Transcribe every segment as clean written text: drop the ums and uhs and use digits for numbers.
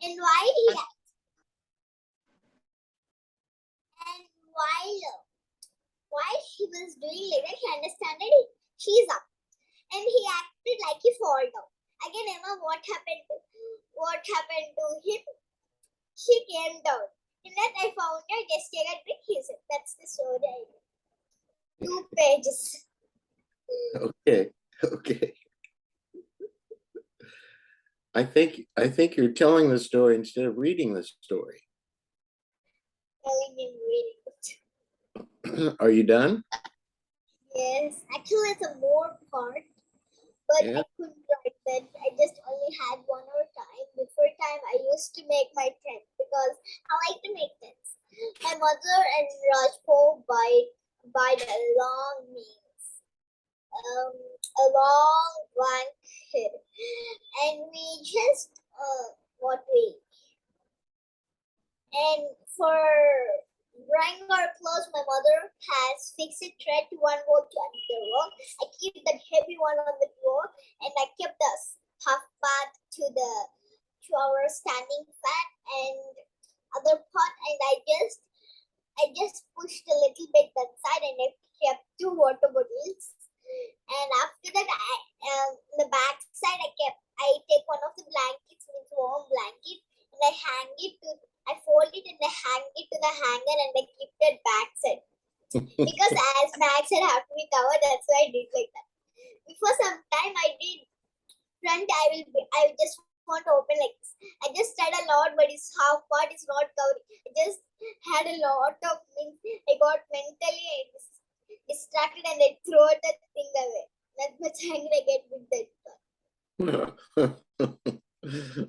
And while he was doing like that, he understood that she's up, and he acted like he fall down. Again, Emma, what happened to him? She came down. And then I found her, just take a drink. He said, that's the story. 2 pages. Okay. I think you're telling the story instead of reading the story. Telling him reading it. Are you done? Yes. Actually, it's a more part, but I couldn't write that. I just only had 1 hour time. Before time, I used to make my tent because I like to make tents. My mother and Rajpo buy a long means, a long blanket, and we just and for drying our clothes, my mother has fixed a thread to one wall to another wall. I keep that heavy one on the floor, and I kept the half part to our standing fan and other part, and I just pushed a little bit that side, and I kept 2 water bottles. And after that, in the back side, I take one of the blankets, with warm blanket, and I fold it and I hang it to the hanger, and I keep it back side. Because as back side have to be covered, that's why I did like that. Before some time I did front, I just want to open like this. I just tried a lot, but its half part is not covered. I just had a lot of things. I got mentally distracted and I throw that thing away. That much angry I get with that.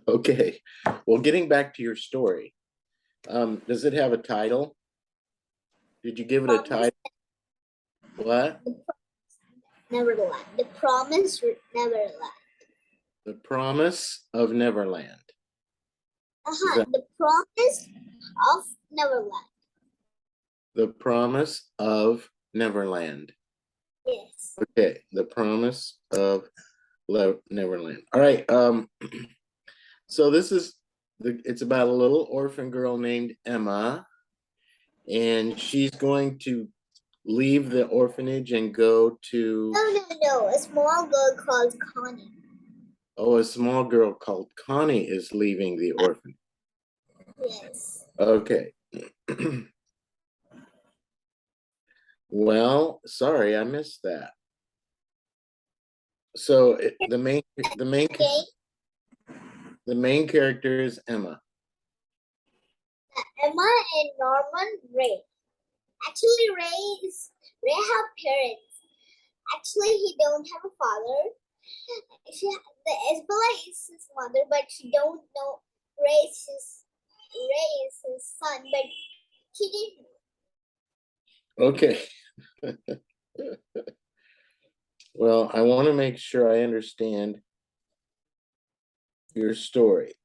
Okay. Well, getting back to your story, does it have a title? Did you give it a title? What? Neverland. The Promise of Neverland. The Promise of Neverland. The Promise of Neverland. The Promise of Neverland. Yes. Okay. The Promise of Neverland. All right. So this is it's about a little orphan girl named Emma, and she's going to leave the orphanage and go to... No. A small girl called Connie. Oh, a small girl called Connie is leaving the orphanage. Yes. Okay. Well, sorry, I missed that. So the main character is Emma. Emma and Norman Ray. Actually, Ray have parents. Actually, he don't have a father. The Isabella is his mother, but she don't know Ray is his son, but she didn't. Okay. Well, I want to make sure I understand your story.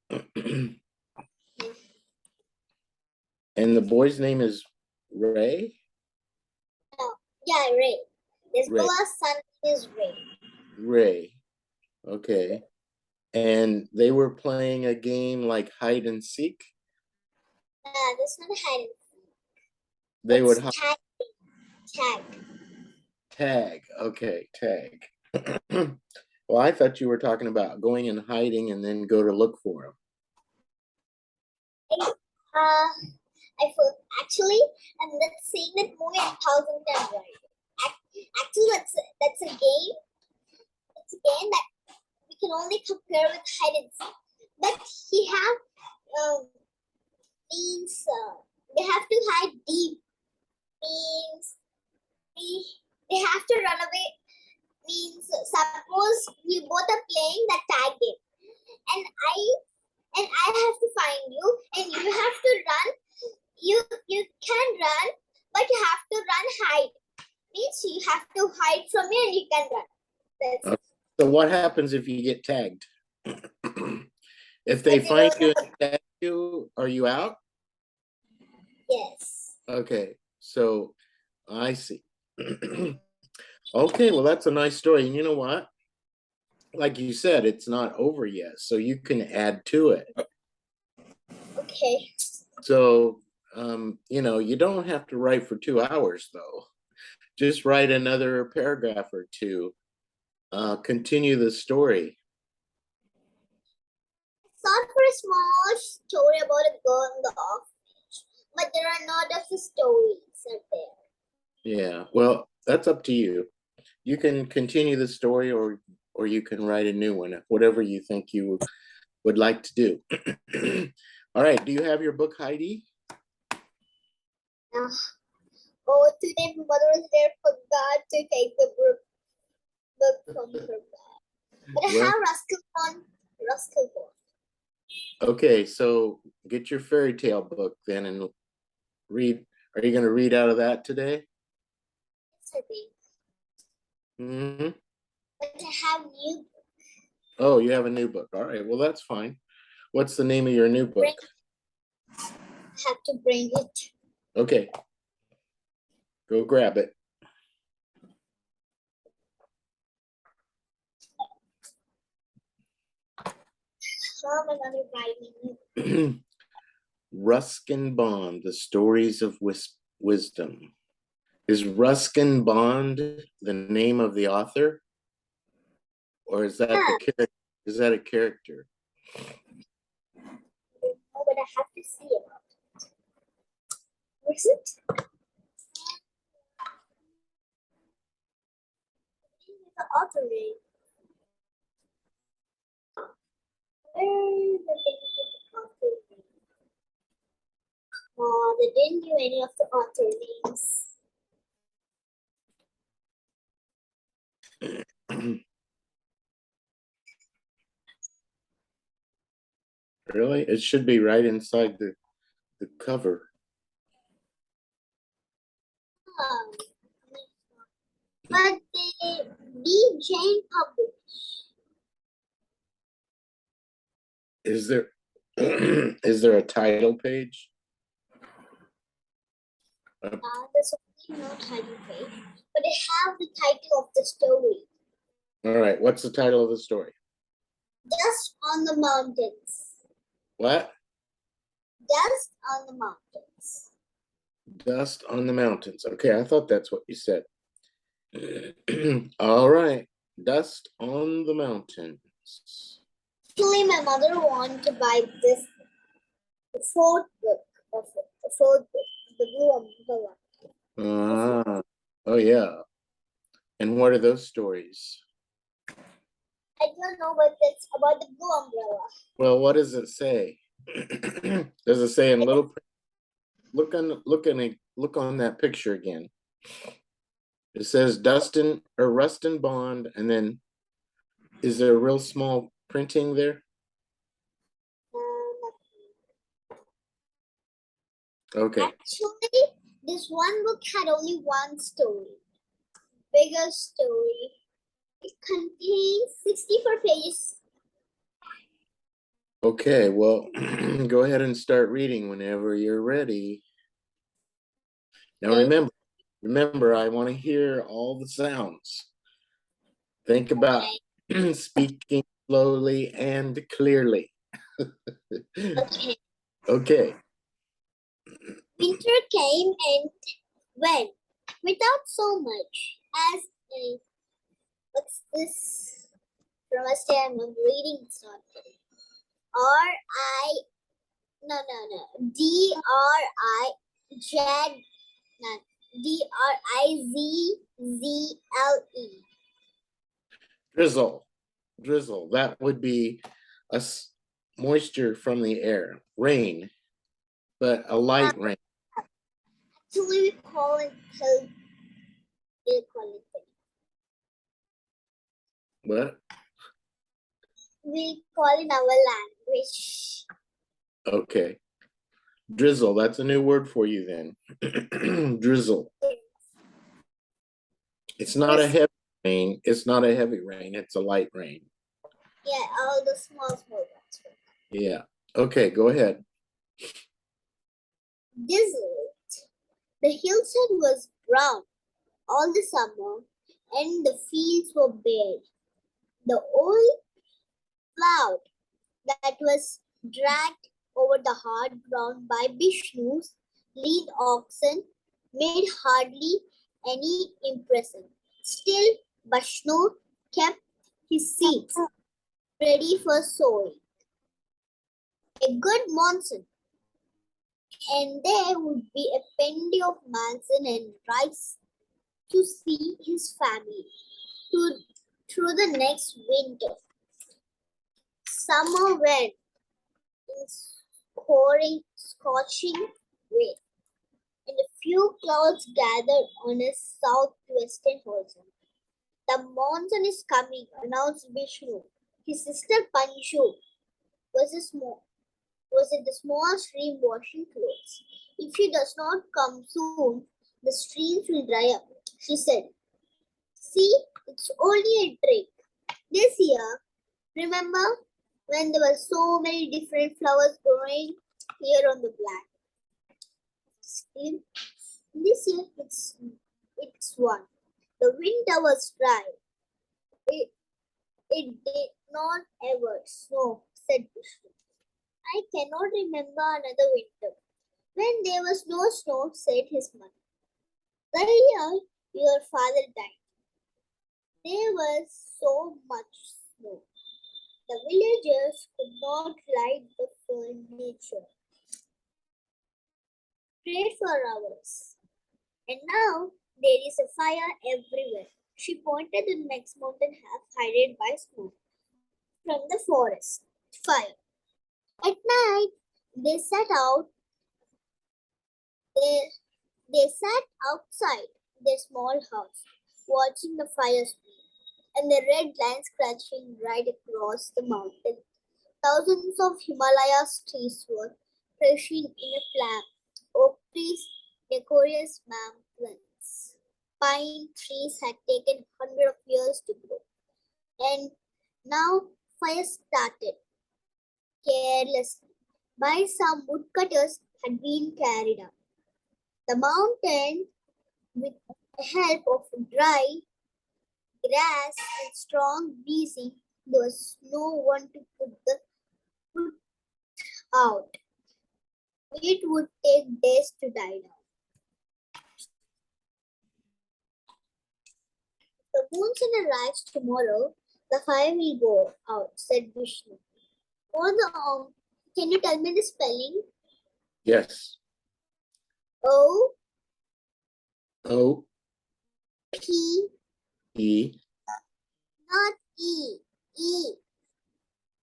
And the boy's name is Ray? No. Yeah, Ray. Isabella's son is Ray. Ray. Okay. And they were playing a game like hide and seek? That's not hide and seek. They would tag. Tag. Okay, tag. Well, I thought you were talking about going and hiding and then go to look for them. Actually, I'm not seeing that movie 1,000 times, right? Actually, that's a game. It's a game that we can only compare with hide and seek. But he have means they have to hide deep. Means they have to run away. Means suppose we both are playing that tag game, and I have to find you, and you have to run. You can run, but you have to run hide. Means you have to hide from me, and you can run. So what happens if you get tagged? If they find you and tag you, are you out? Yes. Okay, so I see. Okay, well, that's a nice story. And you know what? Like you said, it's not over yet, so you can add to it. Okay. So, you don't have to write for 2 hours though. Just write another paragraph or two. Continue the story. Thought for a small story about a girl in the orphanage, but there are not of the stories are there. Yeah, well, that's up to you. You can continue the story or you can write a new one, whatever you think you would like to do. All right, do you have your book, Heidi? Oh, today my mother was there, forgot to take the book from her bag. But I Well, have Rascal Bond. okay, so get your fairy tale book then and read. Are you going to read out of that today? Yes, I think. Mm-hmm. But I have new book. Oh, you have a new book. All right, well, that's fine. What's the name of your new book? I have to bring it. Okay, go grab it. How am I going to write it? Ruskin Bond, The Stories of Wisdom. Is Ruskin Bond the name of the author? Or is that the character? Is that a character? Oh, but I have to see about it. What's it? The author name. Where is the author name? Oh, they didn't give any of the author names. Really? It should be right inside the cover. Um, but they B. Jane published. Is there is there a title page? There's only no title page, but they have the title of the story. All right, what's the title of the story? Dust on the Mountains. What? Dust on the Mountains. Dust on the Mountains. Okay, I thought that's what you said. All right, Dust on the Mountains. Actually, my mother wanted to buy this, the fourth book of it, the fourth book, the blue umbrella. Ah, oh yeah. And what are those stories? I don't know, but it's about the blue umbrella. Well, what does it say? Does it say in little print? Look on that picture again. It says Dustin or Rustin Bond, and then is there a real small printing there? Okay. Actually, this one book had only one story. Bigger story. It contains 64 pages. Okay, well, go ahead and start reading whenever you're ready. Now remember, I want to hear all the sounds. Think about speaking slowly and clearly. Okay. Okay. Winter came and went without so much as a, what's this? From a stand, I'm reading something. DRIZZLE. Drizzle. That would be moisture from the air, rain, but a light rain. Actually, we call it What? we call in our language. Okay. Drizzle, that's a new word for you then. Drizzle. It's not a heavy rain. It's not a heavy rain. It's a light rain. Yeah, all the small ones. Yeah. Okay, go ahead. Desolate. The hillside was brown all the summer, and the fields were bare. The old cloud that was dragged over the hard ground by Vishnu's lead oxen made hardly any impression. Still, Vishnu kept his seeds ready for sowing. A good monsoon, and there would be a plenty of malson and rice to see his family through the next winter. Summer went in scorching rain, and a few clouds gathered on a southwestern horizon. The monsoon is coming, announced Vishnu. His sister Panju was at the small stream washing clothes. If he does not come soon, the streams will dry up, she said. See, it's only a trick. This year, remember when there were so many different flowers growing here on the black? This year, it's one. The winter was dry. It did not ever snow, said Vishnu. I cannot remember another winter when there was no snow, said his mother. The year your father died, there was so much snow. The villagers could not light the furniture. Prayed for hours. And now there is a fire everywhere. She pointed to the next mountain half hidden by smoke from the forest fire. At night, they sat outside their small house, watching the fire spread, and the red line scratching right across the mountain. Thousands of Himalayas trees were perishing in a flame. Oak trees, decorous mountains. Pine trees had taken hundreds of years to grow, and now fire started carelessly by some woodcutters had been carried up the mountain with the help of dry grass and strong breezing. There was no one to put the wood out. It would take days to die down. The monsoon arrives tomorrow. The fire will go out, said Vishnu. Can you tell me the spelling? Yes. O O P, E not E. E.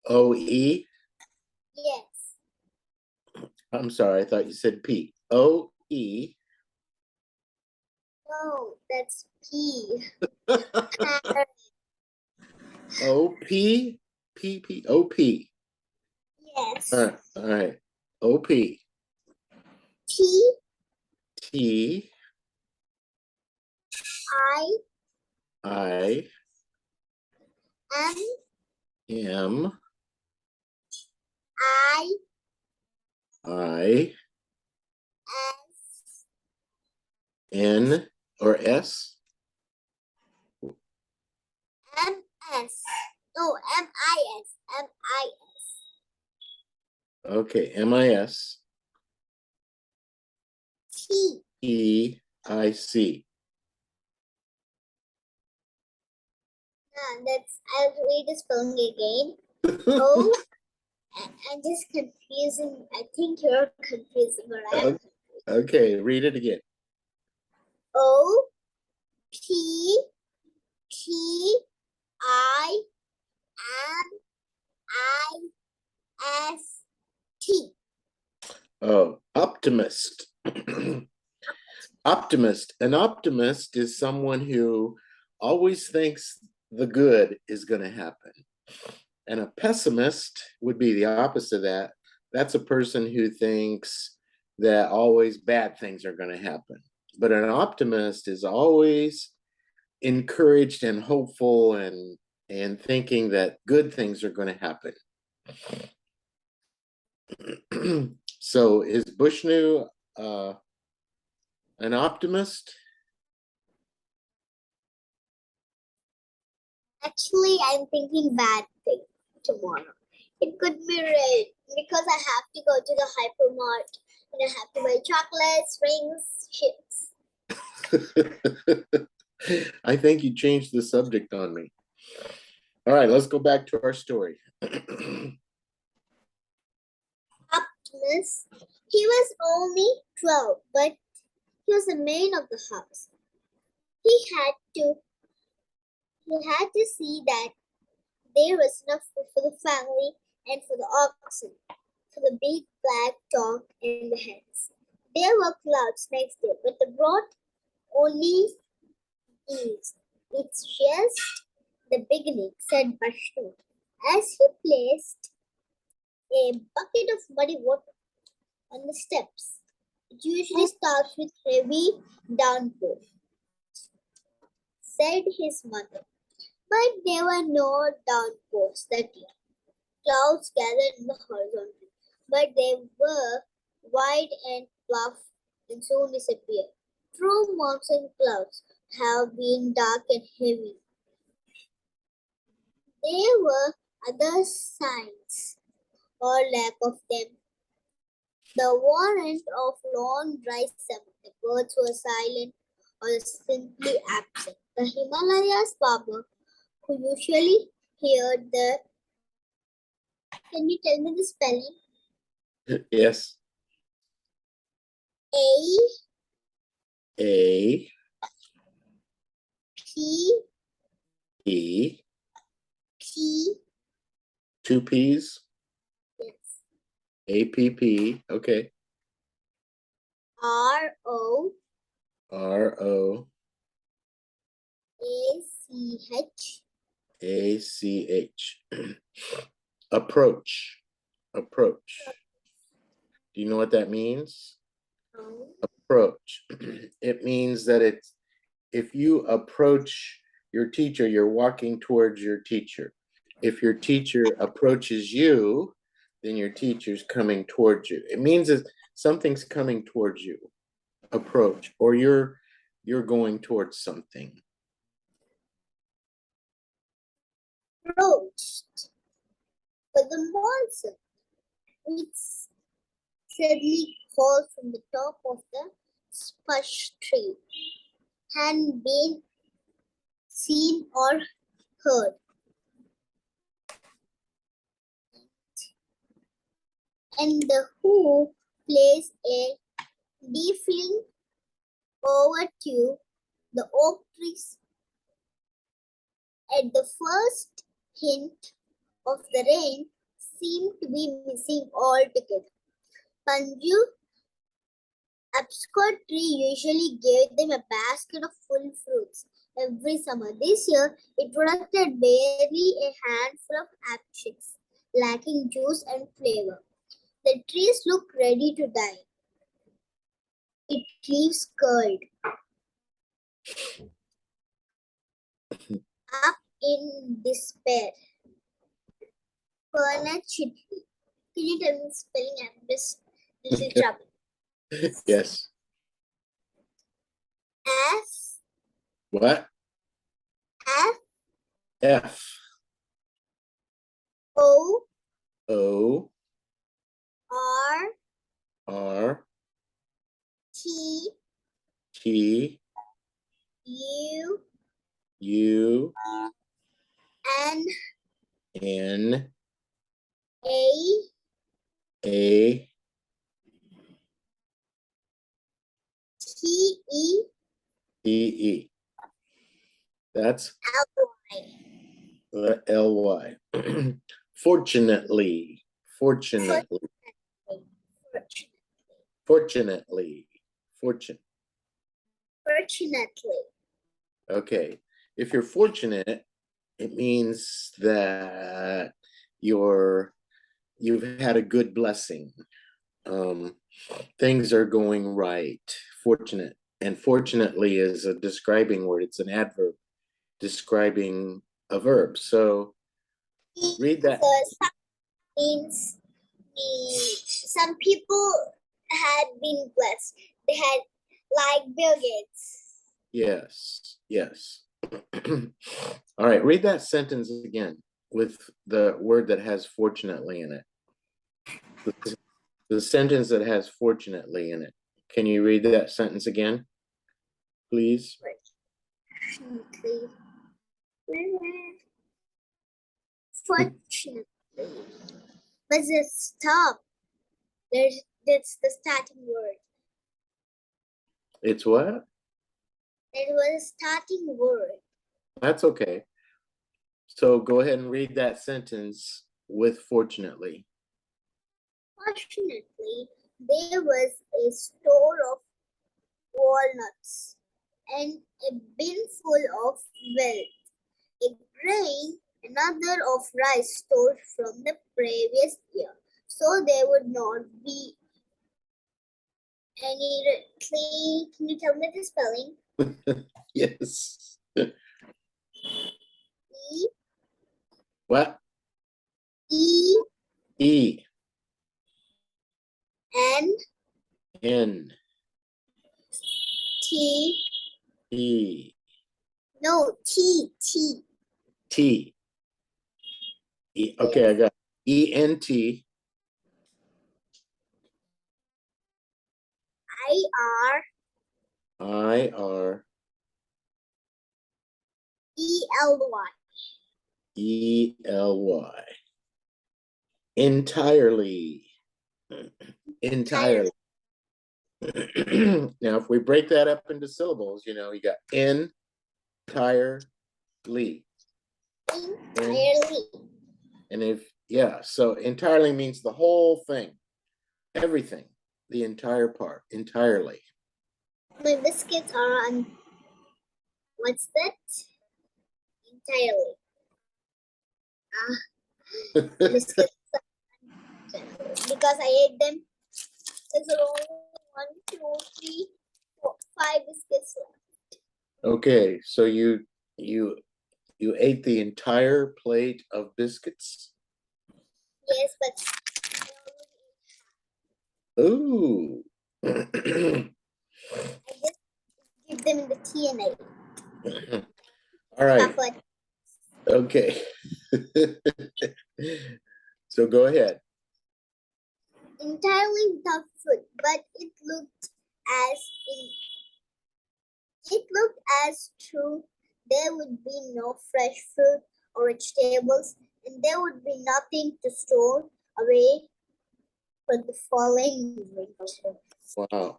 O E. Yes. I'm sorry, I thought you said P. O E. No, that's P. O P P P O P. Yes. All right. O P T T I I M M I I S N or S. M S. No, M I S. M I S. Okay, M-I-S T. E-I-C. I'll read the spelling again. O. I'm just confusing. I think you're confusing, or I am confused. Okay, read it again. O P T I M I S T. Oh, optimist. Optimist. An optimist is someone who always thinks the good is going to happen. And a pessimist would be the opposite of that. That's a person who thinks that always bad things are going to happen. But an optimist is always encouraged and hopeful and thinking that good things are going to happen. So is Vishnu an optimist? Actually, I'm thinking bad thing tomorrow. It could be red because I have to go to the hypermart and I have to buy chocolates, rings, chips. I think you changed the subject on me. All right, let's go back to our story. Optimus, he was only 12, but he was the man of the house. He had to see that there was enough food for the family and for the oxen, for the big black dog and the hens. There were clouds next day, but they brought only ease. It's just the beginning, said Vashnu, as he placed a bucket of muddy water on the steps. It usually starts with heavy downpour, said his mother. But there were no downpours that year. Clouds gathered in the horizon, but they were wide and fluff and soon disappeared. True monsoon clouds have been dark and heavy. There were other signs or lack of them. The warrant of long dry summer. The birds were silent or simply absent. The Himalayas farmer, who usually heard the. Can you tell me the spelling? Yes. A A P E P. two P's. Yes. APP. Okay. RO RO ACH. ACH. Approach. Approach. Do you know what that means? Approach. It means that it's if you approach your teacher, you're walking towards your teacher. If your teacher approaches you, then your teacher's coming towards you. It means that something's coming towards you. Approach, or you're going towards something. Approached. But the monster, which suddenly called from the top of the spush tree, hadn't been seen or heard. And the who plays a deafening over to the oak trees. At the first hint of the rain seemed to be missing altogether. Panju Abscot tree usually gave them a basket of full fruits every summer. This year, it produced barely a handful of abschiks, lacking juice and flavor. The trees looked ready to die. Its leaves curled up in despair. Fernand Chitty. Can you tell me the spelling? I'm just a little trouble. Yes. F What? F F O O R R T T U U N N A A T E E E. That's L Y. L-Y. Fortunately. Fortunately. Fortunately. Fortunately. Okay. If you're fortunate, it means that you've had a good blessing. Things are going right. Fortunate. And fortunately is a describing word. It's an adverb describing a verb. So read that. Some means some people had been blessed. They had like Bill Gates. Yes. Yes. All right. Read that sentence again. with the word that has fortunately in it. The sentence that has fortunately in it. Can you read that sentence again, please? Fortunately. Fortunately. But just stop. That's the starting word. It's what? It was a starting word. That's okay. So go ahead and read that sentence with fortunately. Fortunately, there was a store of walnuts and a bin full of wealth, a grain, another of rice stored from the previous year. So there would not be any. Can you tell me the spelling? Yes. E What? E E N N T. E No, T T E. Okay, I got ENT IRELY. IRELY. Entirely. Entirely. Now, if we break that up into syllables, you know, you got entirely. Entirely. And if, yeah, so entirely means the whole thing, everything, the entire part, entirely. My biscuits are on. What's that? Entirely. Biscuits. Because I ate them. There's only 1, 2, 3, 4, 5 biscuits left. Okay, so you ate the entire plate of biscuits? Yes, but Ooh. I just give them in the tea and I All right. stuff like Okay. So go ahead. entirely without fruit, but it looked as true there would be no fresh fruit or vegetables, and there would be nothing to store away for the following winter. Wow.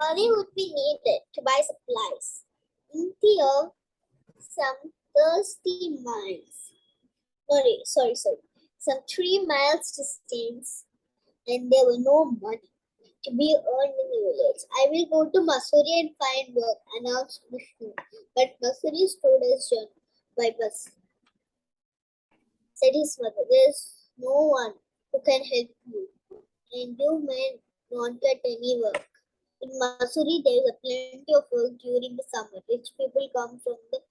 Money would be needed to buy supplies until some thirsty miles. Sorry. Some 3 miles distance, and there were no money to be earned in the village. I will go to Masuri and find work, announced Vishnu. But Masuri stood as John by bus. Said his mother, "There's no one who can help you, and you may not get any work. In Masuri, there is plenty of work during the summer. Rich people come from the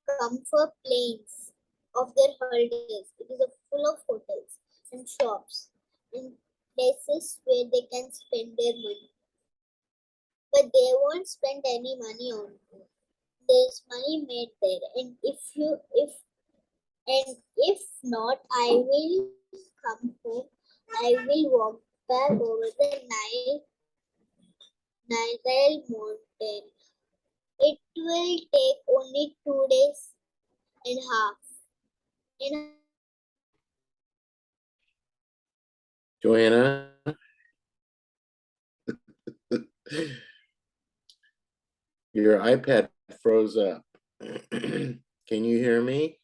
comfort plains of their holidays. It is full of hotels and shops and places where they can spend their money. But they won't spend any money on you. There's money made there, and if not, I will come home. I will walk back over the Nile mountain. It will take only 2 days and a half. Joanna? Your iPad froze up. Can you hear me?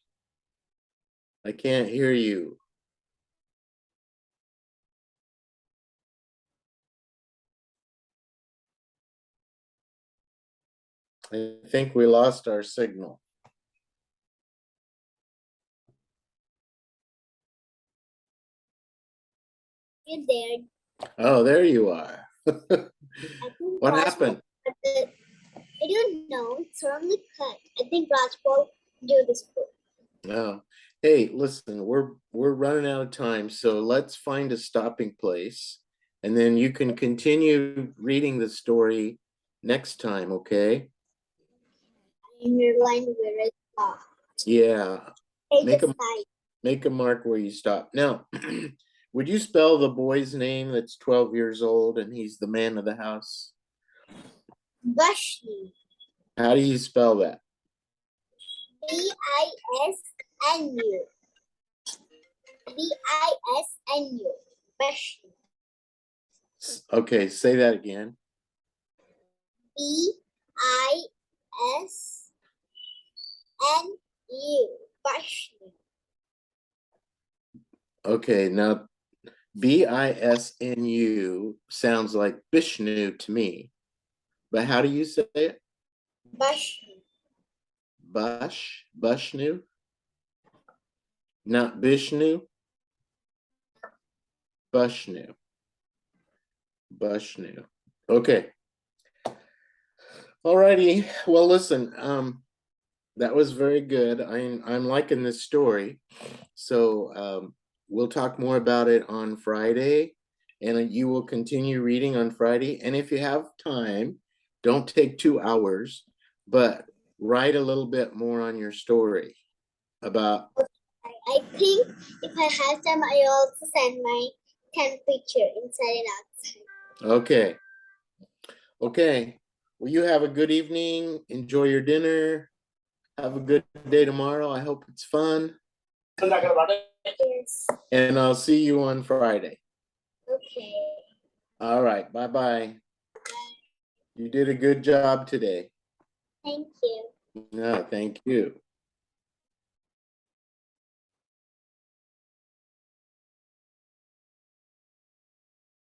I can't hear you. I think we lost our signal. You're there. Oh, there you are. What Raj happened? I don't know. It's only cut. I think Rajpal do this book. No. Hey, listen, we're running out of time, so let's find a stopping place, and then you can continue reading the story next time, okay? inner line where I stop. Yeah, Take Make the 'em- side. make a mark where you stop. Now, would you spell the boy's name that's 12 years old and he's the man of the house? Vashnu. How do you spell that? Bisnu. Bisnu. Vashnu. Okay, say that again. Bisnu. Vashnu. Okay, now Bisnu sounds like Vishnu to me. But how do you say it? Vashnu. Bushnu? Not Vishnu? Bushnu. Bushnu. Okay. Alrighty. Well, listen, that was very good. I'm liking this story. So we'll talk more about it on Friday, and you will continue reading on Friday. And if you have time, don't take 2 hours, but write a little bit more on your story about. I think if I have time, I also send my 10 picture inside and outside. Okay. Okay. Well, you have a good evening. Enjoy your dinner. Have a good day tomorrow. I hope it's fun. Yes. And I'll see you on Friday. Okay. All right. Bye-bye. You did a good job today. Thank you. No, thank you.